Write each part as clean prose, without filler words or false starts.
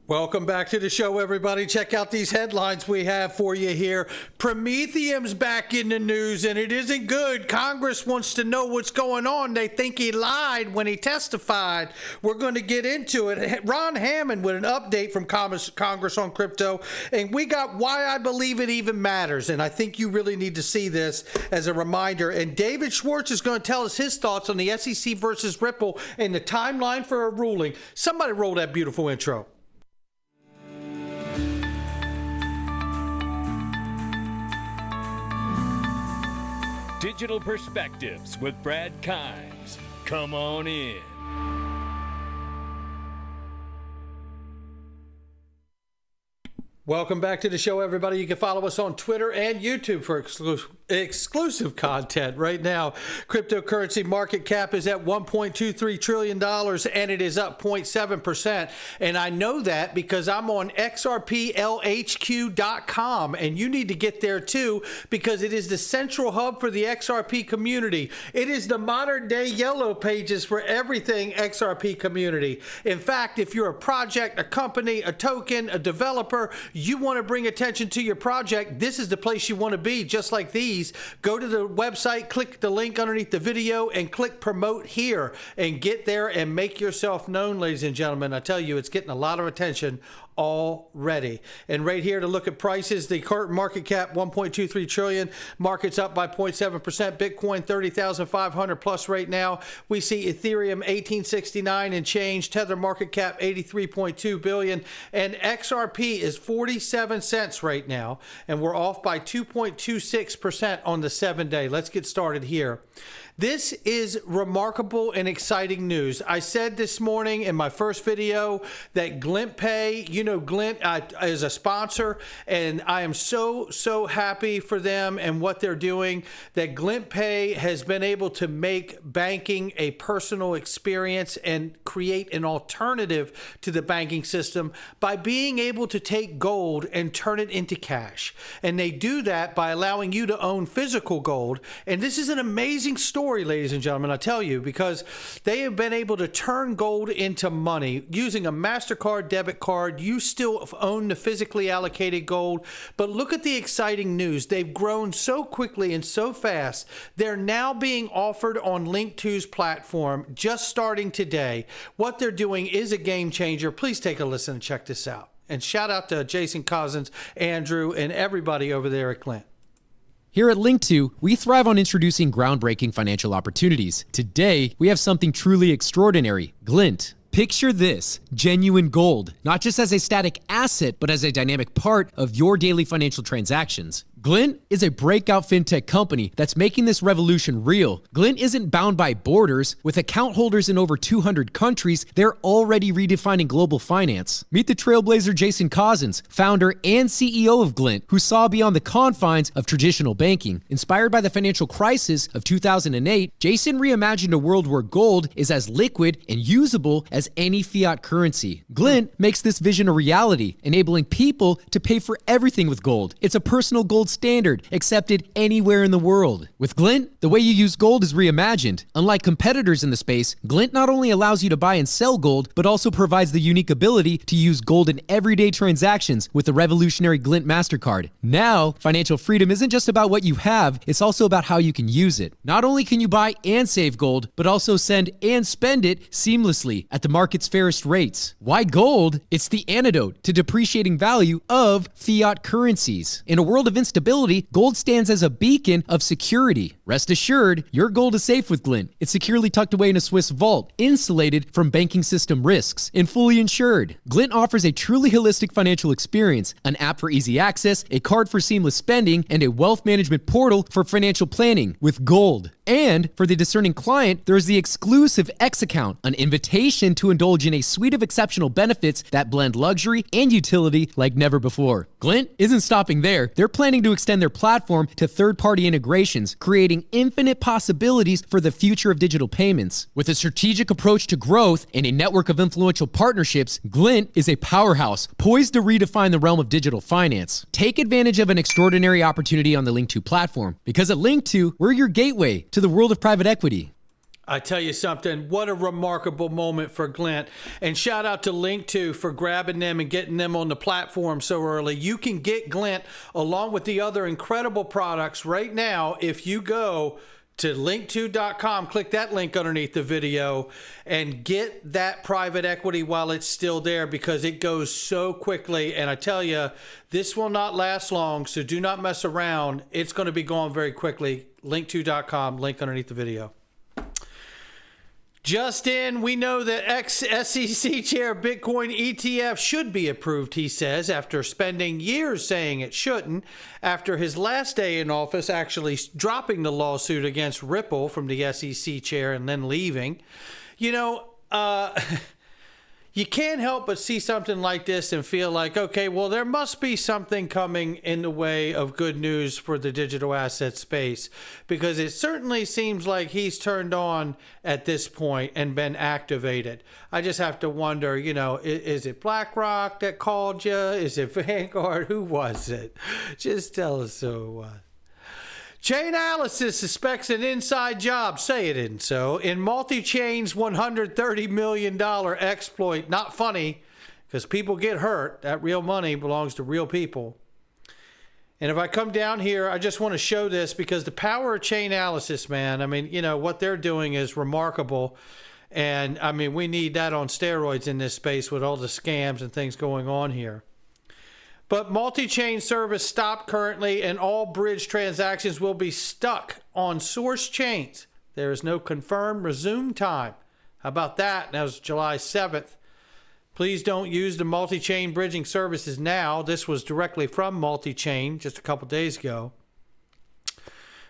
Welcome back to the show, everybody. Check out these headlines we have for you here. Prometheum's back in the news, and it isn't good. Congress wants to know what's going on. They think he lied when he testified. We're going to get into it. Ron Hammond with an update from Congress on crypto, and we got why I believe it even matters, and I think you really need to see this as a reminder. And David Schwartz is going to tell us his thoughts on the SEC versus Ripple and the timeline for a ruling. Somebody roll that beautiful intro. Digital Perspectives with Brad Kimes. Come on in. Welcome back to the show, everybody. You can follow us on Twitter and YouTube for exclusive content. Right now, cryptocurrency market cap is at $1.23 trillion, and it is up 0.7%. And I know that because I'm on XRPLHQ.com, and you need to get there too because it is the central hub for the XRP community. It is the modern day yellow pages for everything XRP community. In fact, if you're a project, a company, a token, a developer, you want to bring attention to your project, this is the place you want to be. Just like these, go to the website, click the link underneath the video, and click promote here and get there and make yourself known, ladies and gentlemen. I tell you, it's getting a lot of attention already. And right here to look at prices, the current market cap 1.23 trillion, market's up by 0.7%, Bitcoin 30,500 plus right now. We see Ethereum 1869 and change, Tether market cap 83.2 billion, and XRP is 47 cents right now, and we're off by 2.26% on the 7-day. Let's get started here. This is remarkable and exciting news. I said this morning in my first video that Glint Pay, you know, Glint is a sponsor, and I am so happy for them and what they're doing, that Glint Pay has been able to make banking a personal experience and create an alternative to the banking system by being able to take gold and turn it into cash. And they do that by allowing you to own physical gold. And this is an amazing story, ladies and gentlemen, I tell you, because they have been able to turn gold into money using a MasterCard debit card. You still own the physically allocated gold, but look at the exciting news. They've grown so quickly and so fast. They're now being offered on Link2's platform, just starting today. What they're doing is a game changer. Please take a listen and check this out. And shout out to Jason Cousins, Andrew, and everybody over there at Glint. Here at Link2, we thrive on introducing groundbreaking financial opportunities. Today, we have something truly extraordinary, Glint. Picture this, genuine gold, not just as a static asset, but as a dynamic part of your daily financial transactions. Glint is a breakout fintech company that's making this revolution real. Glint isn't bound by borders. With account holders in over 200 countries, they're already redefining global finance. Meet the trailblazer Jason Cousins, founder and CEO of Glint, who saw beyond the confines of traditional banking. Inspired by the financial crisis of 2008, Jason reimagined a world where gold is as liquid and usable as any fiat currency. Glint makes this vision a reality, enabling people to pay for everything with gold. It's a personal gold standard accepted anywhere in the world. With Glint, the way you use gold is reimagined. Unlike competitors in the space, Glint not only allows you to buy and sell gold, but also provides the unique ability to use gold in everyday transactions with the revolutionary Glint MasterCard. Now, financial freedom isn't just about what you have, it's also about how you can use it. Not only can you buy and save gold, but also send and spend it seamlessly at the market's fairest rates. Why gold? It's the antidote to depreciating value of fiat currencies. In a world of instability, gold stands as a beacon of security. Rest assured, your gold is safe with Glint. It's securely tucked away in a Swiss vault, insulated from banking system risks, and fully insured. Glint offers a truly holistic financial experience, an app for easy access, a card for seamless spending, and a wealth management portal for financial planning with gold. And for the discerning client, there is the exclusive X account, an invitation to indulge in a suite of exceptional benefits that blend luxury and utility like never before. Glint isn't stopping there. They're planning to extend their platform to third-party integrations, creating infinite possibilities for the future of digital payments. With a strategic approach to growth and a network of influential partnerships, Glint is a powerhouse poised to redefine the realm of digital finance. Take advantage of an extraordinary opportunity on the Link2 platform, because at Link2, we're your gateway to the world of private equity. I tell you something, what a remarkable moment for Glint. And shout out to Link2 for grabbing them and getting them on the platform so early. You can get Glint along with the other incredible products right now if you go to link2.com, click that link underneath the video, and get that private equity while it's still there, because it goes so quickly. And I tell you, this will not last long, so do not mess around. It's going to be gone very quickly. Link2.com, link underneath the video. Just in, we know that ex-SEC chair Bitcoin ETF should be approved, he says, after spending years saying it shouldn't, after his last day in office actually dropping the lawsuit against Ripple from the SEC chair and then leaving. You know, you can't help but see something like this and feel like, okay, well, there must be something coming in the way of good news for the digital asset space, because it certainly seems like he's turned on at this point and been activated. I just have to wonder, you know, is it BlackRock that called you? Is it Vanguard? Who was it? Just tell us who it was. Chainalysis suspects an inside job, say it isn't so, in multi-chain's $130 million exploit. Not funny, because people get hurt. That real money belongs to real people. And if I come down here, I just want to show this because the power of Chainalysis, man, I mean, you know, what they're doing is remarkable. And, I mean, we need that on steroids in this space with all the scams and things going on here. But multi-chain service stopped currently, and all bridge transactions will be stuck on source chains. There is no confirmed resume time. How about that? That was July 7th. Please don't use the multi-chain bridging services now. This was directly from multi-chain just a couple days ago.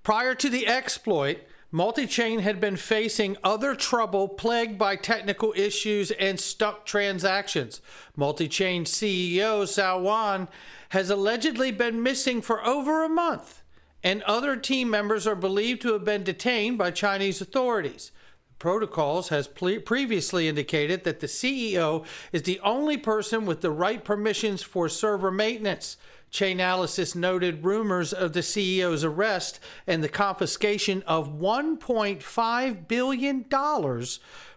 Prior to the exploit, multi-chain had been facing other trouble plagued by technical issues and stuck transactions. Multi-chain CEO Sao Wan has allegedly been missing for over a month, and other team members are believed to have been detained by Chinese authorities. Protocols has previously indicated that the CEO is the only person with the right permissions for server maintenance. Chainalysis noted rumors of the CEO's arrest and the confiscation of $1.5 billion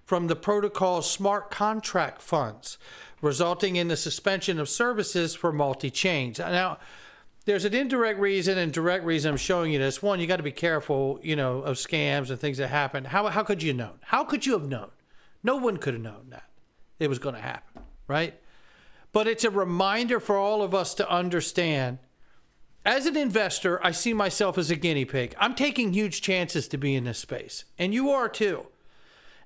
from the protocol's smart contract funds, resulting in the suspension of services for multi-chains. Now, there's an indirect reason and direct reason I'm showing you this. One, you got to be careful, you know, of scams and things that happen. How could you have known? How could you have known? No one could have known that it was going to happen, right? But it's a reminder for all of us to understand. As an investor, I see myself as a guinea pig. I'm taking huge chances to be in this space, and you are too.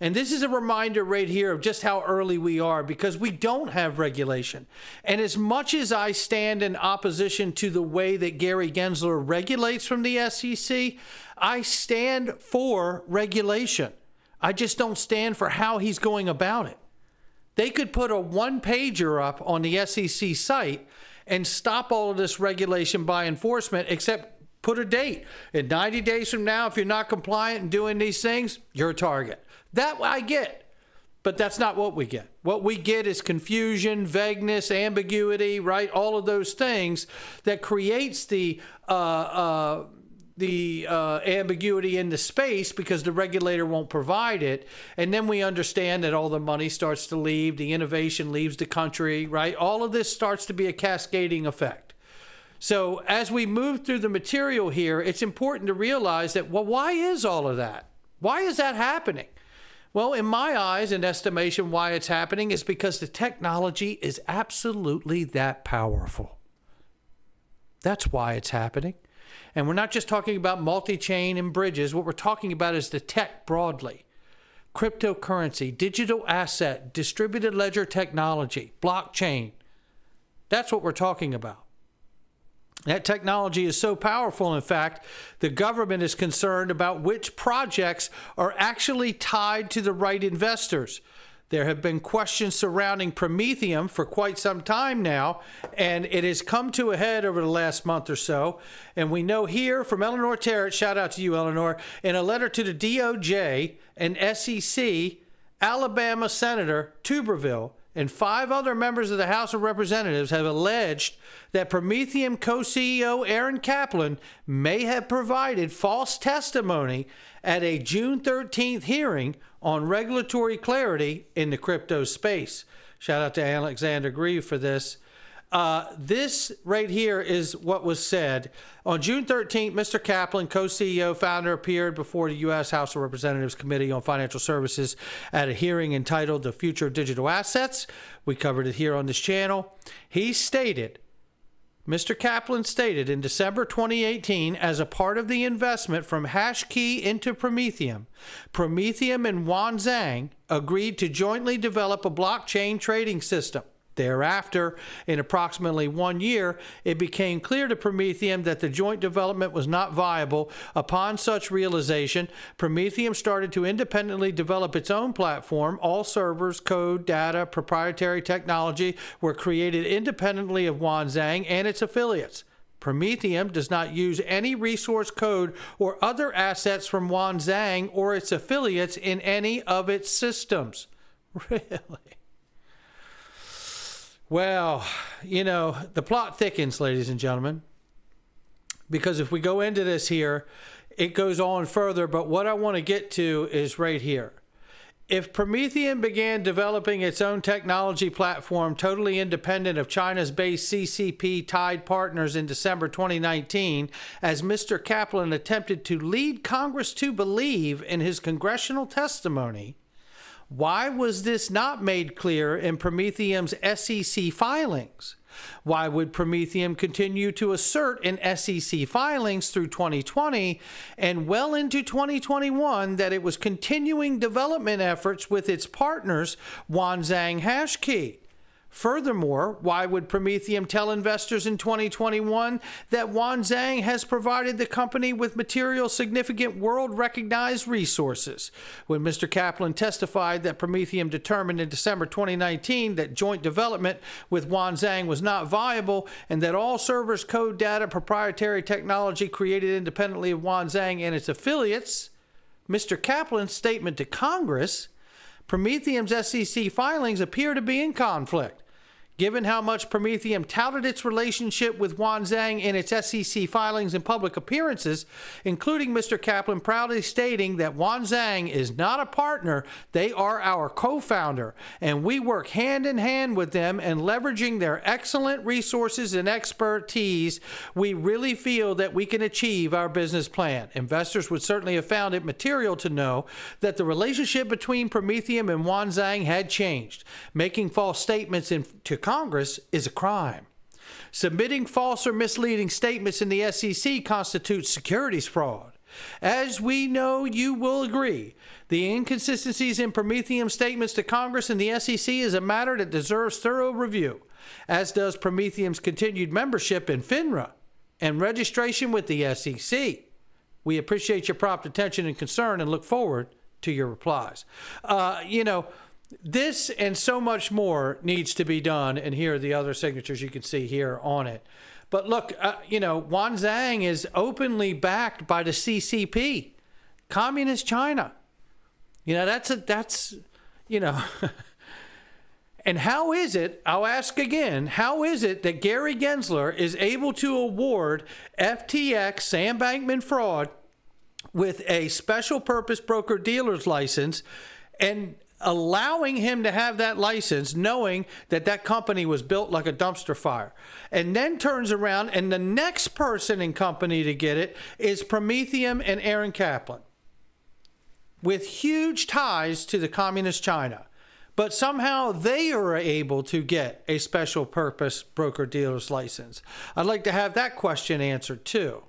And this is a reminder right here of just how early we are, because we don't have regulation. And as much as I stand in opposition to the way that Gary Gensler regulates from the SEC, I stand for regulation. I just don't stand for how he's going about it. They could put a one-pager up on the SEC site and stop all of this regulation by enforcement, except put a date. In 90 days from now, if you're not compliant and doing these things, you're a target. That I get, but that's not what we get. What we get is confusion, vagueness, ambiguity, right? All of those things that creates the ambiguity in the space because the regulator won't provide it. And then we understand that all the money starts to leave, the innovation leaves the country, right? All of this starts to be a cascading effect. So as we move through the material here, it's important to realize that, well, why is all of that? Why is that happening? Well, in my eyes and estimation, why it's happening is because the technology is absolutely that powerful. That's why it's happening. And we're not just talking about multi-chain and bridges. What we're talking about is the tech broadly. Cryptocurrency, digital asset, distributed ledger technology, blockchain. That's what we're talking about. That technology is so powerful, in fact, the government is concerned about which projects are actually tied to the right investors. There have been questions surrounding Prometheum for quite some time now, and it has come to a head over the last month or so. And we know here from Eleanor Terrett, shout out to you, Eleanor, in a letter to the DOJ and SEC, Alabama Senator Tuberville and 5 other members of the House of Representatives have alleged that Prometheum co-CEO Aaron Kaplan may have provided false testimony at a June 13th hearing on regulatory clarity in the crypto space. Shout out to Alexander Grieve for this. This right here is what was said. On June 13th, Mr. Kaplan, co-CEO, founder, appeared before the U.S. House of Representatives Committee on Financial Services at a hearing entitled The Future of Digital Assets. We covered it here on this channel. Mr. Kaplan stated in December 2018, as a part of the investment from HashKey into Prometheum, Prometheum and Wan Zhang agreed to jointly develop a blockchain trading system. Thereafter, in approximately 1 year, it became clear to Prometheum that the joint development was not viable. Upon such realization, Prometheum started to independently develop its own platform. All servers, code, data, proprietary technology were created independently of Wan Zhang and its affiliates. Prometheum does not use any resource code or other assets from Wan Zhang or its affiliates in any of its systems. Really? Well, you know, the plot thickens, ladies and gentlemen, because if we go into this here, it goes on further. But what I want to get to is right here. If Prometheum began developing its own technology platform totally independent of China's based CCP tied partners in December 2019, as Mr. Kaplan attempted to lead Congress to believe in his congressional testimony, why was this not made clear in Prometheum's SEC filings? Why would Prometheum continue to assert in SEC filings through 2020 and well into 2021 that it was continuing development efforts with its partners, Wan Zhang HashKey? Furthermore, why would Prometheum tell investors in 2021 that Wan Zhang has provided the company with material significant world-recognized resources? When Mr. Kaplan testified that Prometheum determined in December 2019 that joint development with Wan Zhang was not viable and that all servers, code, data, proprietary technology created independently of Wan Zhang and its affiliates, Mr. Kaplan's statement to Congress, Prometheum's SEC filings appear to be in conflict. Given how much Prometheum touted its relationship with Wan Zhang in its SEC filings and public appearances, including Mr. Kaplan proudly stating that Wan Zhang is not a partner, they are our co-founder, and we work hand in hand with them and leveraging their excellent resources and expertise, we really feel that we can achieve our business plan. Investors would certainly have found it material to know that the relationship between Prometheum and Wan Zhang had changed. Making false statements to Congress is a crime. Submitting false or misleading statements in the SEC constitutes securities fraud. As we know, you will agree, the inconsistencies in Prometheum's statements to Congress and the SEC is a matter that deserves thorough review, as does Prometheum's continued membership in FINRA and registration with the SEC. We appreciate your prompt attention and concern and look forward to your replies. This and so much more needs to be done, and here are the other signatures you can see here on it. But look, Wan Zhang is openly backed by the CCP, Communist China. And how is it, I'll ask again, how is it that Gary Gensler is able to award FTX, Sam Bankman-Fried, with a special purpose broker-dealer's license and allowing him to have that license, knowing that that company was built like a dumpster fire, and then turns around and the next person in company to get it is Prometheum and Aaron Kaplan with huge ties to the Communist China. But somehow they are able to get a special purpose broker-dealer's license. I'd like to have that question answered too.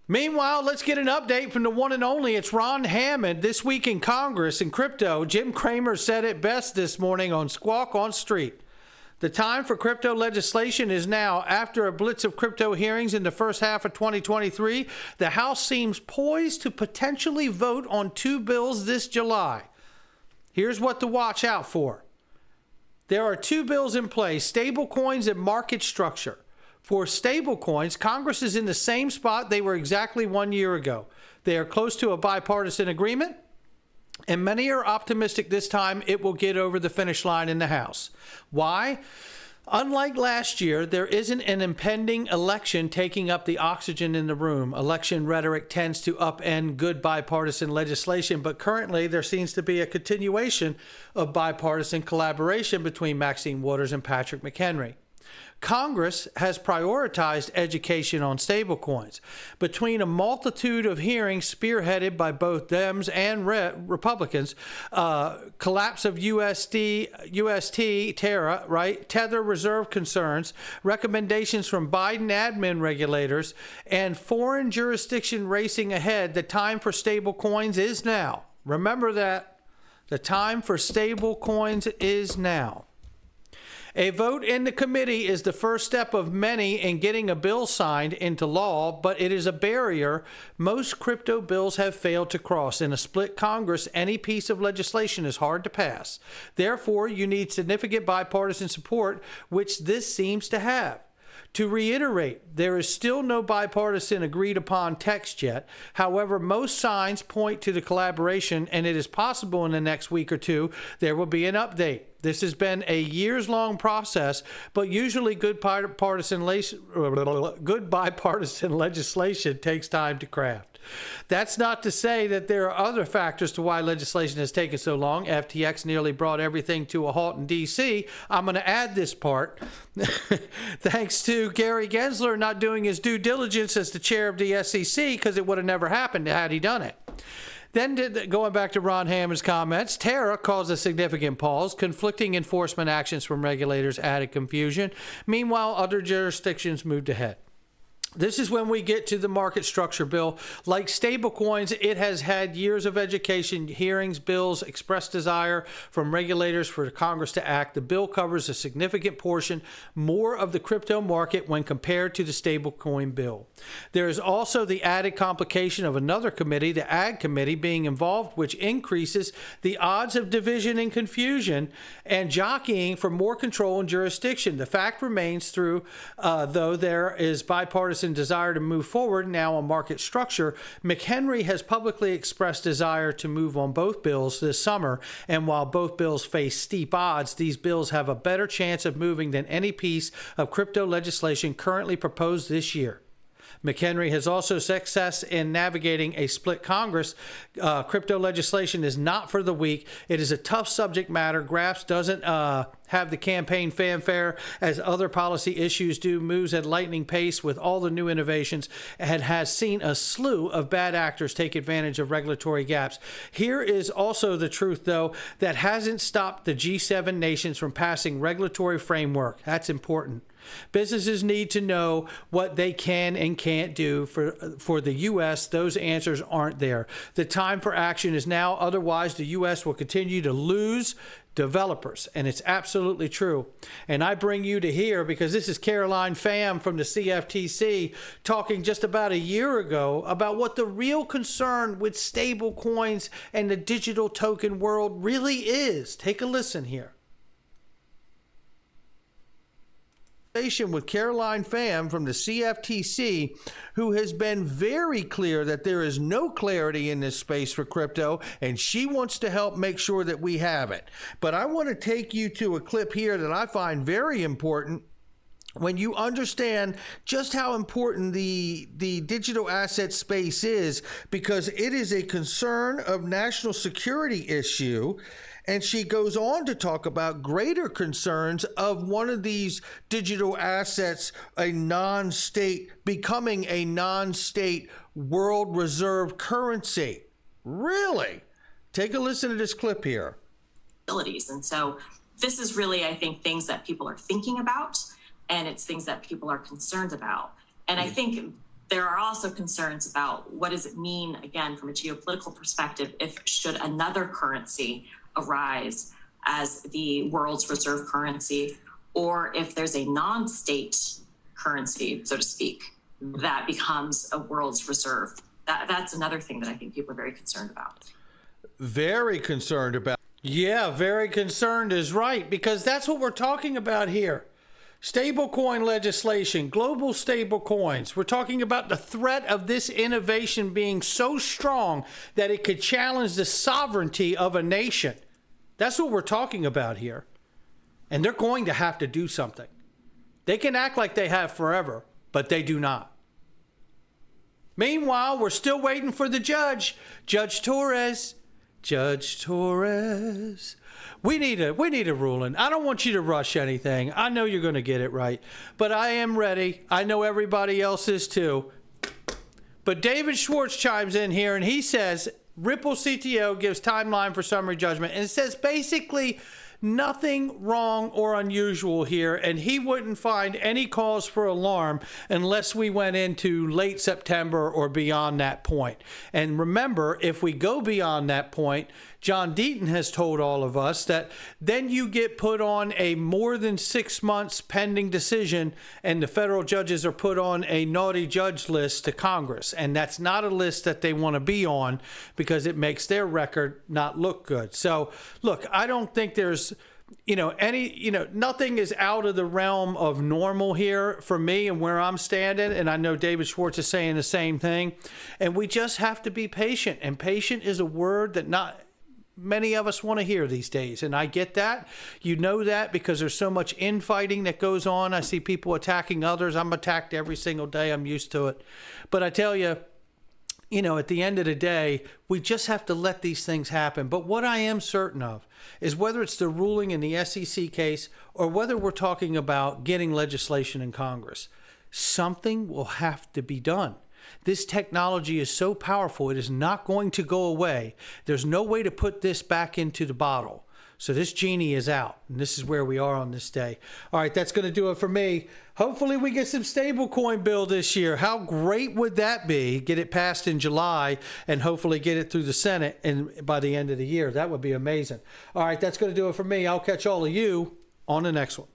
Meanwhile, let's get an update from the one and only. It's Ron Hammond. This week in Congress and crypto, Jim Cramer said it best this morning on Squawk on Street. The time for crypto legislation is now. After a blitz of crypto hearings in the first half of 2023, the House seems poised to potentially vote on 2 bills this July. Here's what to watch out for. There are 2 bills in play, stablecoins and market structure. For stablecoins, Congress is in the same spot they were exactly 1 year ago. They are close to a bipartisan agreement, And many are optimistic this time it will get over the finish line in the House. Why? Unlike last year, there isn't an impending election taking up the oxygen in the room. Election rhetoric tends to upend good bipartisan legislation, but currently there seems to be a continuation of bipartisan collaboration between Maxine Waters and Patrick McHenry. Congress has prioritized education on stablecoins. Between a multitude of hearings spearheaded by both Dems and Republicans, collapse of UST, Terra, right, Tether reserve concerns, recommendations from Biden admin regulators, and foreign jurisdiction racing ahead, the time for stablecoins is now. Remember that. The time for stablecoins is now. A vote in the committee is the first step of many in getting a bill signed into law, but it is a barrier most crypto bills have failed to cross. In a split Congress, any piece of legislation is hard to pass. Therefore, you need significant bipartisan support, which this seems to have. To reiterate, there is still no bipartisan agreed upon text yet. However, most signs point to the collaboration, and it is possible in the next week or two there will be an update. This has been a years-long process, but usually good bipartisan legislation takes time to craft. That's not to say that there are other factors to why legislation has taken so long. FTX nearly brought everything to a halt in D.C. I'm going to add this part. Thanks to Gary Gensler not doing his due diligence as the chair of the SEC, because it would have never happened had he done it. Then, going back to Ron Hammond's comments, Terra caused a significant pause. Conflicting enforcement actions from regulators added confusion. Meanwhile, other jurisdictions moved ahead. This is when we get to the market structure bill. Like stablecoins, it has had years of education, hearings, bills, expressed desire from regulators for Congress to act. The bill covers a significant portion more of the crypto market when compared to the stablecoin bill. There is also the added complication of another committee, the Ag Committee, being involved, which increases the odds of division and confusion and jockeying for more control and jurisdiction. The fact remains though there is bipartisan desire to move forward now on market structure, McHenry has publicly expressed desire to move on both bills this summer, and while both bills face steep odds, these bills have a better chance of moving than any piece of crypto legislation currently proposed this year. McHenry has also success in navigating a split Congress. Crypto legislation is not for the weak. It is a tough subject matter. Graphs doesn't have the campaign fanfare as other policy issues do, moves at lightning pace with all the new innovations, and has seen a slew of bad actors take advantage of regulatory gaps. Here is also the truth, though, that hasn't stopped the G7 nations from passing regulatory framework. That's important. Businesses need to know what they can and can't do. For the U.S., those answers aren't there. The time for action is now. Otherwise, the U.S. will continue to lose developers, and it's absolutely true. And I bring you to here because this is Caroline Pham from the CFTC talking just about a year ago about what the real concern with stable coins and the digital token world really is. Take a listen here. With Caroline Pham from the CFTC, who has been very clear that there is no clarity in this space for crypto, and she wants to help make sure that we have it. But I want to take you to a clip here that I find very important when you understand just how important the digital asset space is, because it is a concern of national security issue. And she goes on to talk about greater concerns of one of these digital assets, a non-state, becoming a non-state world reserve currency. Really? Take a listen to this clip here. And so this is really, I think, things that people are thinking about, and it's things that people are concerned about. And I think there are also concerns about what does it mean, again, from a geopolitical perspective, if should another currency arise as the world's reserve currency, or if there's a non-state currency, so to speak, that becomes a world's reserve. That's another thing that I think people are very concerned about. Very concerned about. Yeah, very concerned is right, because that's what we're talking about here. Stablecoin legislation, global stable coins. We're talking about the threat of this innovation being so strong that it could challenge the sovereignty of a nation. That's what we're talking about here. And they're going to have to do something. They can act like they have forever, but they do not. Meanwhile, we're still waiting for the judge, Judge Torres. Judge Torres. We need a ruling. I don't want you to rush anything. I know you're going to get it right, but I am ready. I know everybody else is too. But David Schwartz chimes in here and he says Ripple CTO gives timeline for summary judgment, and it says basically nothing wrong or unusual here, and he wouldn't find any cause for alarm unless we went into late September or beyond that point. And remember, if we go beyond that point, John Deaton has told all of us that then you get put on a more than 6 months pending decision, and the federal judges are put on a naughty judge list to Congress. And that's not a list that they want to be on because it makes their record not look good. So, look, I don't think there's nothing is out of the realm of normal here for me and where I'm standing. And I know David Schwartz is saying the same thing. And we just have to be patient. And patient is a word that not many of us want to hear these days. And I get that. You know that because there's so much infighting that goes on. I see people attacking others. I'm attacked every single day. I'm used to it. But I tell you, at the end of the day, we just have to let these things happen. But what I am certain of is whether it's the ruling in the SEC case or whether we're talking about getting legislation in Congress, something will have to be done. This technology is so powerful, it is not going to go away. There's no way to put this back into the bottle. So this genie is out, and this is where we are on this day. All right, that's going to do it for me. Hopefully we get some stablecoin bill this year. How great would that be? Get it passed in July and hopefully get it through the Senate and by the end of the year. That would be amazing. All right, that's going to do it for me. I'll catch all of you on the next one.